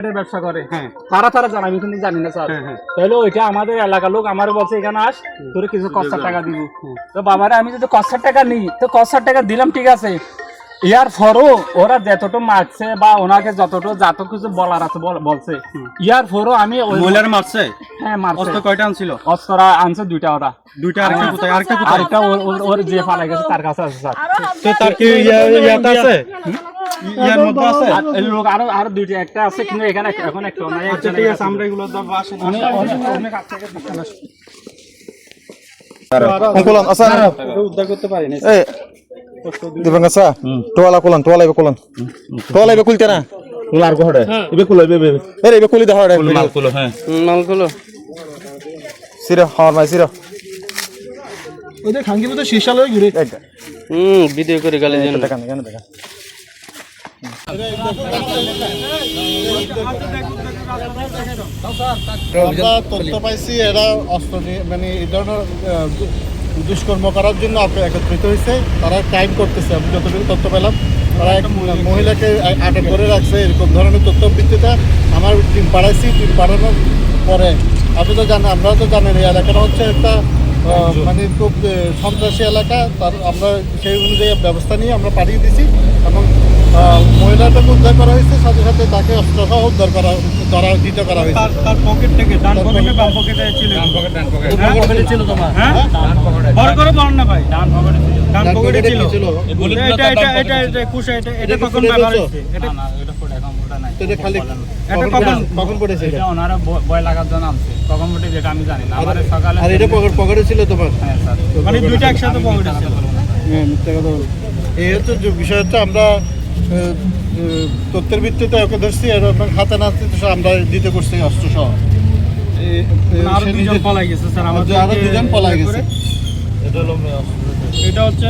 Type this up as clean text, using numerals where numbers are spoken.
ব্যবসা করে তারা জানা আমি কিন্তু জানি না স্যার তাহলে ওইটা আমাদের এলাকার লোক আমার বলছে এখানে আস তোর কিছু কষ্টার টাকা দিব তো বাবারে আমি যদি কষ্টার টাকা নিই তো কষ্টার টাকা দিলাম ঠিক আছে ইয়ার পরও ওরা যতটুকু মারছে বা ওনাকে যত কিছু বলার আছে বলছে ইয়ার পরও আমি মহিলার মারছে হ্যাঁ মারছে অস্ত্র কয়টা আনছিল অস্ত্র আনছে দুইটা ওরা দুইটা আরেকটা কোথায় আরেকটা ওর যে ফালাই গেছে তার কাছে আছে স্যার তো তার কি ইয়াটা আছে ইয়ার মধ্যে আছে এই লোক আরো দুইটা একটা আছে কিন্তু এখানে এখন একটা নাই আচ্ছা ঠিক আছে আমরা এগুলো দাও আসেন অনেক কাছ থেকে দেখতে আসি কোলান আসা উদ্ধার করতে পারি না এই দিবেন আসা তোলা ইবে কুলতে না কুলার ঘরে ইবে কুলা ইবে ইবে কুলি দা হড়ে মাল কুলো হ্যাঁ মাল গুলো সিরা হর মাই সিরা ওদের খাঙ্গি তো শীশা লই ঘুরে ভিডিও করে গালি দেন দেখা আমরা তথ্য পাইছি এরা অস্ত্র নিয়ে মানে এই ধরনের দুষ্কর্ম করার জন্য একত্রিত হয়েছে তারা ক্রাইম করতেছে আমি যতটুকু তথ্য পেলাম তারা এক মহিলাকে আটক করে রাখছে এরকম ধরনের তথ্য ভিত্তিতে আমার টিম পাঠাইছি টিম পাঠানোর পরে আপনি তো জানেন আপনারা তো জানেন এই এলাকাটা হচ্ছে একটা মানে খুব সন্ত্রাসী এলাকা তার আমরা সেই অনুযায়ী ব্যবস্থা নিয়ে আমরা পাঠিয়ে দিছি এবং মহিলাটাকে উদ্ধার করা হয়েছে সাথে সাথে তাকে অস্ত্রসহ উদ্ধার দিতে করা হয়েছে তার পকেট থেকে ডান পকেটে বাম পকেটে ছিল ডান পকেটে ছিল তোমার হ্যাঁ ডান পকেটে বড় করে বল না ভাই ডান পকেটে ছিল এটা কুশা এটা কখন ব্যবহার হচ্ছে এটা না এটা পড়ে এখন ওটা নাই এটা খালি এটা কখন পড়েছে এটা ওনারা ভয় লাগার জন্য আনছে কখন বটে যেটা আমি জানি না আমার সকালে আর এটা পকেটে ছিল তোমার হ্যাঁ স্যার মানে দুইটা একসাথে পকেটে ছিল হ্যাঁ মিথ্যা কথা বল এই হচ্ছে যে বিষয় হচ্ছে আমরা তথ্যের ভিত্তিতে ওকে ধরছি এবং হাতে নাচতে আমরা দিতে করছি অস্ত্র সহ আরো দুজন পলাই গেছে স্যার আমাদের আরো দুজন পলাই গেছে এটা হচ্ছে